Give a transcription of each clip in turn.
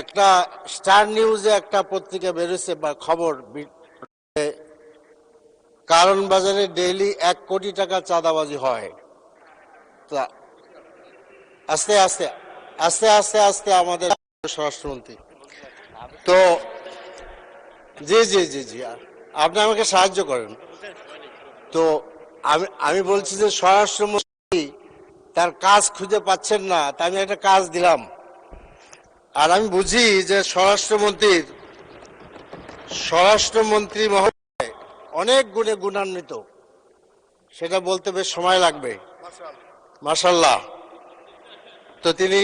একটা স্টার নিউজে একটা পত্রিকা বেরোচ্ছে বা খবর, কারণ বাজারে ডেইলি 1 কোটি টাকা চাঁদাবাজি হয়। আস্তে আস্তে আস্তে আস্তে আস্তে আমাদের স্বরাষ্ট্রমন্ত্রী, তো জি জি জি জি আপনি আমাকে সাহায্য করেন। তো আমি বলছি যে স্বরাষ্ট্রমন্ত্রী তার কাজ খুঁজে পাচ্ছেন না, তাই আমি একটা কাজ দিলাম। আর আমি বুঝি যে স্বরাষ্ট্রমন্ত্রী মহোদয় অনেক গুণে গুণান্বিত, সেটা বলতে বেশ সময় লাগবে। মাশাআল্লাহ। তো তিনি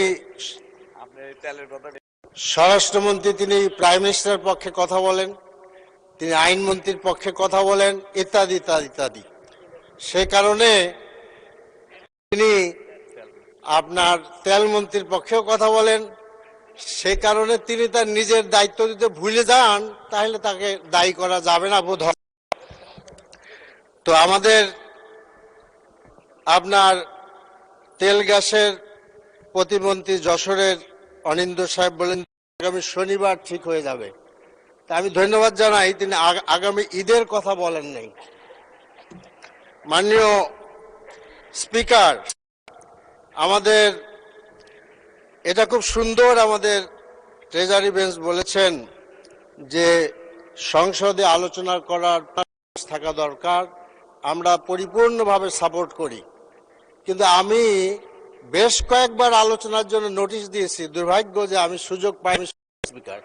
স্বরাষ্ট্রমন্ত্রী, তিনি প্রাইম মিনিস্টারের পক্ষে কথা বলেন, তিনি আইনমন্ত্রীর পক্ষে কথা বলেন, ইত্যাদি ইত্যাদি ইত্যাদি। সে কারণে তিনি আপনার তেলমন্ত্রীর পক্ষেও কথা বলেন। সে কারণে তিনি তার নিজের দায়িত্ব দিতে ভুলে যান, তাহলে তাকে দায়ী করা যাবে না বোধ হয়। তো আমাদের আপনার তেল গ্যাসের প্রতিমন্ত্রী যশোরের অনিন্দ্য সাহেব বলেন আগামী শনিবার ঠিক হয়ে যাবে। তা আমি ধন্যবাদ জানাই, তিনি আগামী ঈদের কথা বলেন নাই। মাননীয় স্পিকার, আমাদের এটা খুব সুন্দর, আমাদের ট্রেজারি বেঞ্চ বলেছেন যে সংসদে আলোচনা করার থাকা দরকার, আমরা পরিপূর্ণভাবে সাপোর্ট করি। কিন্তু আমি বেশ কয়েকবার আলোচনার জন্য নোটিশ দিয়েছি, দুর্ভাগ্য যে আমি সুযোগ পাইনি স্পিকার।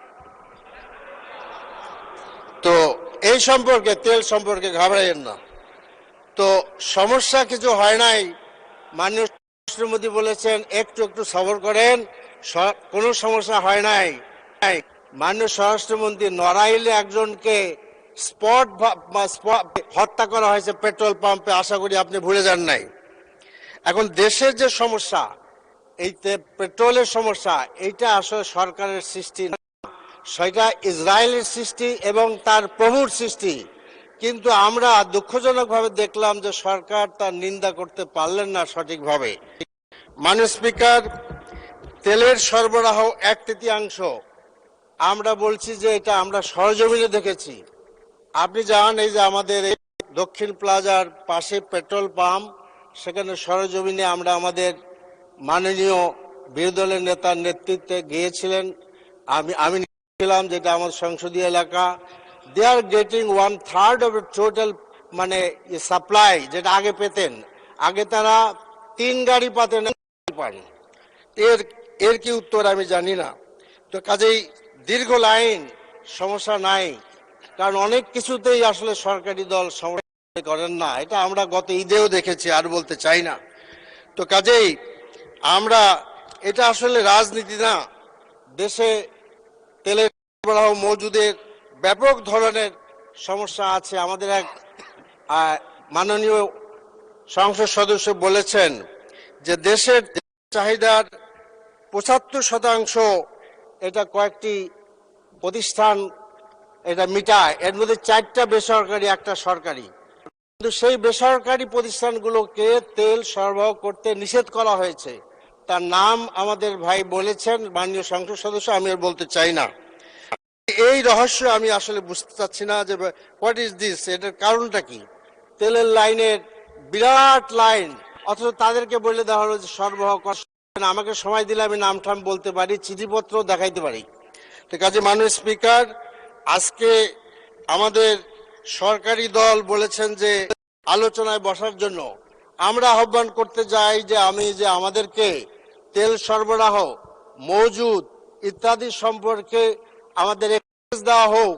তো এই সম্পর্কে, তেল সম্পর্কে ঘাবড়াইয়েন না। তো সমস্যা কিছু হয় নাই, মাননীয় স্বরাষ্ট্রমন্ত্রী বলেছেন একটু একটু সবর করেন, কোনো সমস্যা হয় নাই। মাননীয় স্বরাষ্ট্রমন্ত্রী, নড়াইলে একজনকে স্পট হত্যা করা হয়েছে পেট্রোল পাম্পে, আশা করি আপনি ভুলে যান নাই। এখন দেশের যে সমস্যা, এই পেট্রোলের সমস্যা, এইটা আসলে সরকারের সৃষ্টি না, সেটা ইসরায়েলের সৃষ্টি এবং তার প্রভুর সৃষ্টি। কিন্তু আমরা দুঃখজনকভাবে দেখলাম যে সরকার তার নিন্দা করতে পারলেন না সঠিকভাবে। মাননীয় স্পিকার, তেলের সরবরাহ 1/3 আমরা বলছি যে এটা আমরা সরজমিনে দেখেছি। আপনি জানেন, এই যে আমাদের দক্ষিণ প্লাজার পাশে পেট্রোল পাম্প, সেখানে সরজমিনে আমরা আমাদের মাননীয় বিরোধী দলের নেতার নেতৃত্বে গিয়েছিলেন। আমি ছিলাম, যেটা আমার সংসদীয় এলাকা। দে আর গেটিং 1/3 অফ টোটাল মানে সাপ্লাই, যেটা আগে পেতেন। আগে তারা 3 গাড়ি পাতেন, এর কি উত্তর আমি জানি না। তো কাজেই দীর্ঘ লাইন, সমস্যা নাই, কারণ অনেক কিছুতেই আসলে সরকারি দল সমস্যা করেন না, এটা আমরা গত ঈদেও দেখেছি, আর বলতে চাই না। তো কাজেই আমরা, এটা আসলে রাজনীতি না, দেশে তেলের সরবরাহ মজুদের ব্যাপক ধরনের সমস্যা আছে। আমাদের এক মাননীয় সংসদ সদস্য বলেছেন যে দেশের চাহিদার 75% এটা কয়েকটি প্রতিষ্ঠান এটা মিটায়, এর মধ্যে 4টা বেসরকারি, 1টা সরকারি। কিন্তু সেই বেসরকারি প্রতিষ্ঠানগুলোকে তেল সরবরাহ করতে নিষেধ করা হয়েছে। তার নাম আমাদের ভাই বলেছেন, মাননীয় সংসদ সদস্য, আমি আর বলতে চাই না। এই রহস্য আমি আসলে বুঝতে চাচ্ছি না যে হোয়াট ইজ দিস, এটার কারণটা কি। তেলের লাইনের বিরাট লাইন, অথচ তাদেরকে বলে দেওয়া হলো যে সরবরাহ করেন। আমাকে সময় দিলে আমি নাম ঠাম বলতে পারি, চিঠিপত্র দেখাইতে পারি। তো কাজে মাননীয় স্পিকার, আজকে আমাদের সরকারি দল বলেছেন যে আলোচনায় বসার জন্য। আমরা আহ্বান করতে যাই যে আমাদেরকে তেল সরবরাহ মজুদ ইত্যাদি সম্পর্কে আমাদের দেওয়া হোক,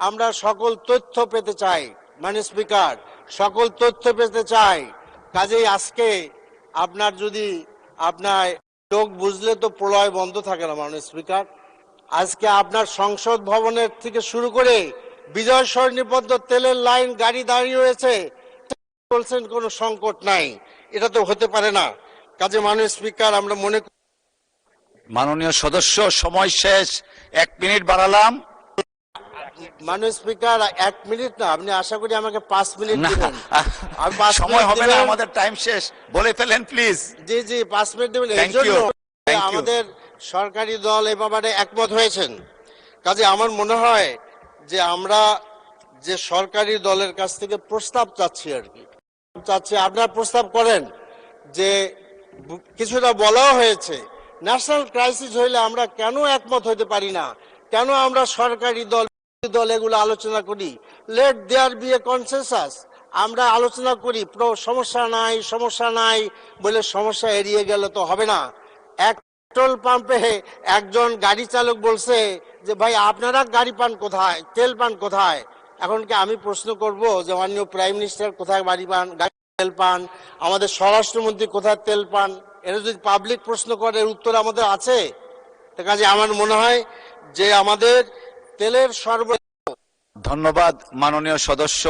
আমরা সকল তথ্য পেতে চাই। মাননীয় স্পিকার, সকল তথ্য পেতে চাই। কাজেই আজকে আপনার যদি আপনার চোখ বুঝলে তো প্রলয় বন্ধ থাকে না। মাননীয় স্পিকার, আজকে আপনার সংসদ ভবনের থেকে শুরু করে বিজয় সরণি পর্যন্ত তেলের লাইন, গাড়ি দাঁড়িয়ে রয়েছে, বলছেন কোনো সংকট নাই, এটা তো হতে পারে না। কাজে মাননীয় স্পিকার, আমরা মনে করি। মাননীয় সদস্য, সময় শেষ, 1 মিনিট বাড়ালাম। মাননীয় স্পিকার, 1 মিনিট না, আপনি আশা করি আমাকে 5 মিনিট দিবেন। সময় হবে না, আমাদের টাইম শেষ, বলে ফেলেন প্লিজ। জি জি, 5 মিনিট দিবেন। এই জন্য আমাদের সরকারি দল এ ব্যাপারে একমত হয়েছেন। কাজে আমার মনে হয় যে আমরা যে সরকারি দলের কাছ থেকে প্রস্তাব চাচ্ছি আর কি, আপনারা প্রস্তাব করেন যে কিছুটা বলাও হয়েছে ন্যাশনাল ক্রাইসিস হইলে আমরা কেন একমত হতে পারি না, কেন আমরা সরকারি দল বিরোধী দল এগুলো আলোচনা করি, let there be a consensus, আমরা আলোচনা করি, সমস্যা নাই বলে সমস্যা এড়িয়ে গেলে তো হবে না। এক পেট্রোল পাম্পে একজন গাড়ি চালক বলছে যে ভাই আপনারা গাড়ি পান কোথায়, তেল পান কোথায়? এখন কি আমি প্রশ্ন করব যে মাননীয় প্রাইম মিনিস্টার কোথায় তেল পান, আমাদের স্বরাষ্ট্রমন্ত্রী কোথায় তেল পান? এরা যদি পাবলিক প্রশ্ন করে এর উত্তর আমাদের আছে? কাজে আমার মনে হয় যে আমাদের তেলের ধন্যবাদ মাননীয় সদস্য।